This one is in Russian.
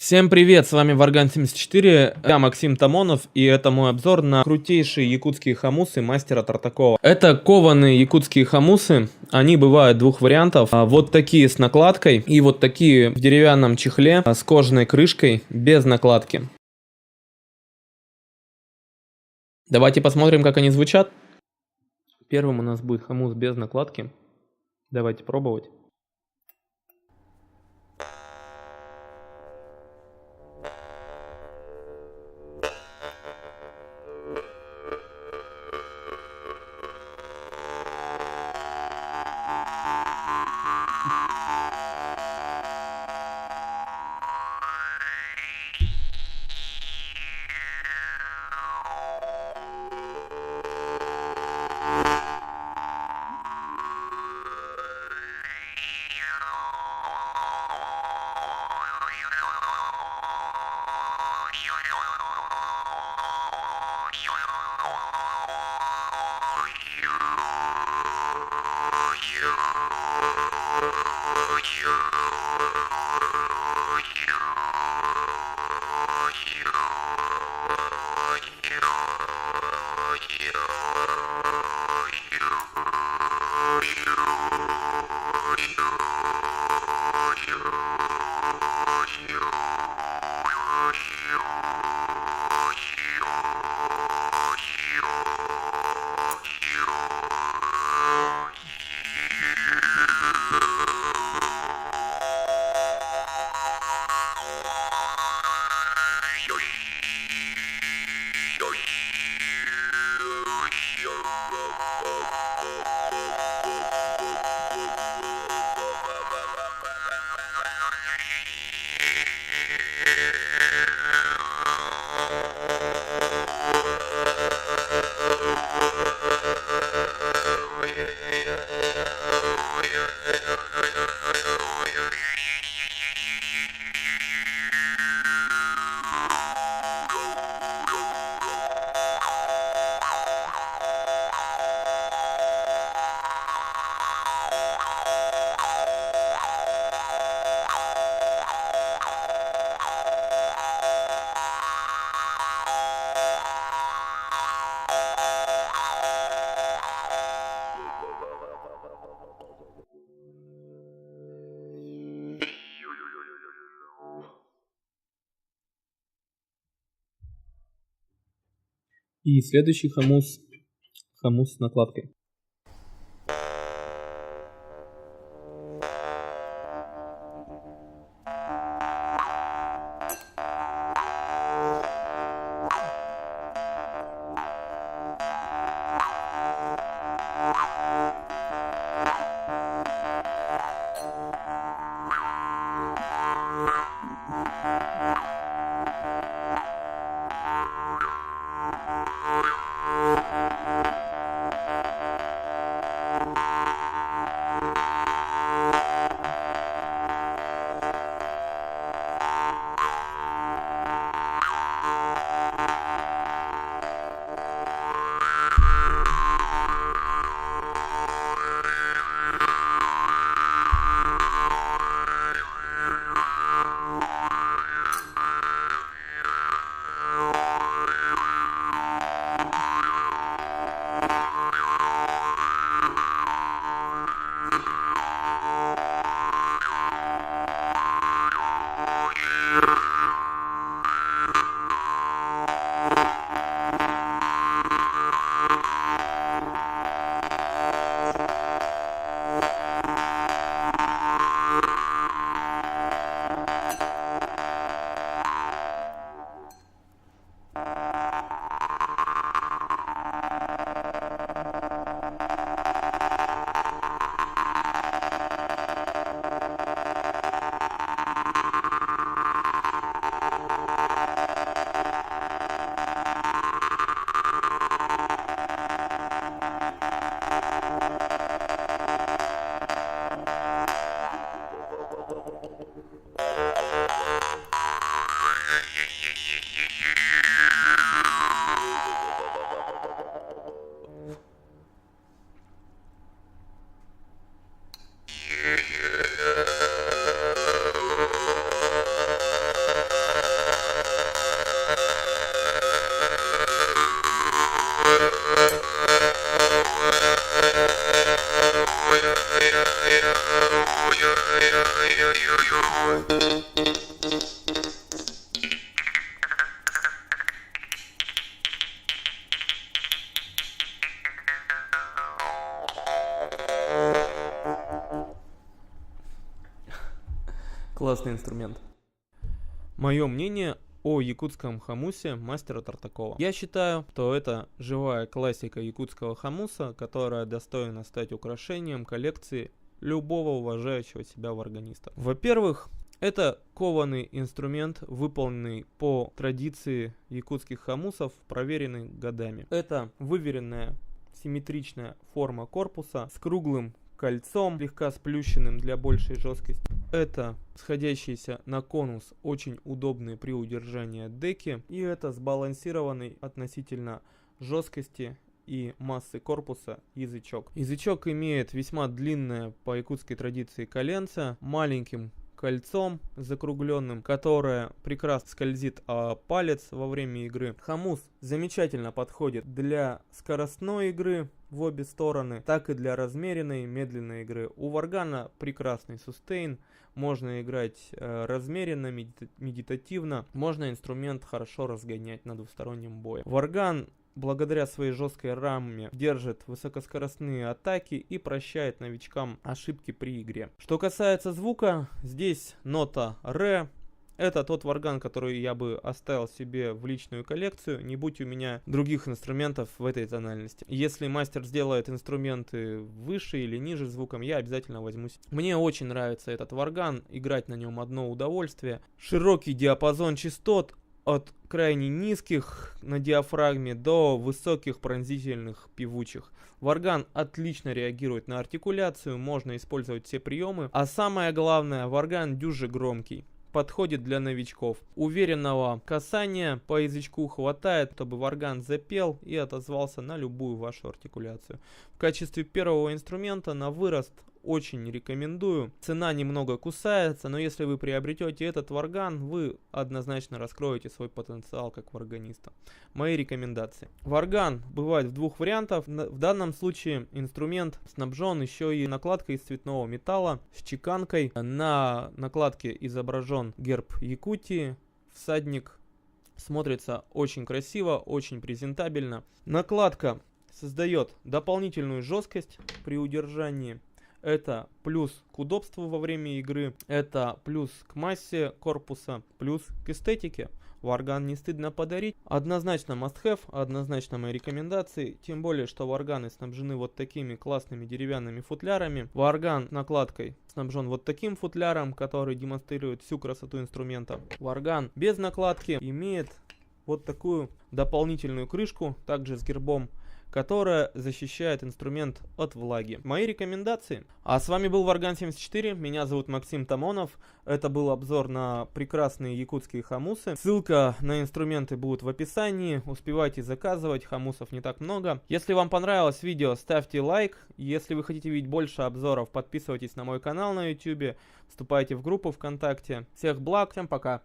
Всем привет, с вами Варган74, я Максим Тамонов, и это мой обзор на крутейшие якутские хомусы мастера Тартакова. Это кованые якутские хомусы, они бывают двух вариантов, вот такие с накладкой и вот такие в деревянном чехле с кожаной крышкой без накладки. Давайте посмотрим, как они звучат. Первым у нас будет хомус без накладки, давайте пробовать. И следующий хомус с накладкой. Классный инструмент. Мое мнение о якутском хамусе мастера Тартакова. Я считаю, что это живая классика якутского хамуса, которая достойна стать украшением коллекции любого уважающего себя варганиста. Во-первых, это кованый инструмент, выполненный по традиции якутских хамусов, проверенный годами. Это выверенная симметричная форма корпуса с круглым кольцом, слегка сплющенным для большей жесткости. Это сходящиеся на конус очень удобные при удержании деки. И это сбалансированный относительно жесткости и массы корпуса язычок. Язычок имеет весьма длинное по якутской традиции коленце, маленьким кольцом закругленным, которое прекрасно скользит палец во время игры. Хамус замечательно подходит для скоростной игры в обе стороны, так и для размеренной медленной игры. У варгана прекрасный сустейн, можно играть размеренно, медитативно, можно инструмент хорошо разгонять на двустороннем бое. Варган благодаря своей жесткой раме держит высокоскоростные атаки и прощает новичкам ошибки при игре. Что касается звука, здесь нота ре. Это тот варган, который я бы оставил себе в личную коллекцию, не будь у меня других инструментов в этой тональности. Если мастер сделает инструменты выше или ниже звуком, я обязательно возьмусь. Мне очень нравится этот варган, играть на нем одно удовольствие. Широкий диапазон частот, от крайне низких на диафрагме до высоких пронзительных певучих. Варган отлично реагирует на артикуляцию, можно использовать все приемы. А самое главное, варган дюже громкий. Подходит для новичков. Уверенного касания по язычку хватает, чтобы варган запел и отозвался на любую вашу артикуляцию. В качестве первого инструмента на вырост очень рекомендую. Цена немного кусается, но если вы приобретете этот варган, вы однозначно раскроете свой потенциал как варганиста. Мои рекомендации. Варган бывает в двух вариантах. В данном случае инструмент снабжен еще и накладкой из цветного металла с чеканкой. На накладке изображен герб Якутии, всадник. Смотрится очень красиво, очень презентабельно. Накладка создает дополнительную жесткость при удержании. Это плюс к удобству во время игры, это плюс к массе корпуса, плюс к эстетике. Варган не стыдно подарить. Однозначно must have, однозначно мои рекомендации. Тем более, что варганы снабжены вот такими классными деревянными футлярами. Варган накладкой снабжен вот таким футляром, который демонстрирует всю красоту инструмента. Варган без накладки имеет вот такую дополнительную крышку, также с гербом, которая защищает инструмент от влаги. Мои рекомендации. А с вами был Варган 74, меня зовут Максим Тамонов. Это был обзор на прекрасные якутские хамусы. Ссылка на инструменты будет в описании. Успевайте заказывать, хамусов не так много. Если вам понравилось видео, ставьте лайк. Если вы хотите видеть больше обзоров, подписывайтесь на мой канал на YouTube, вступайте в группу ВКонтакте. Всех благ, всем пока.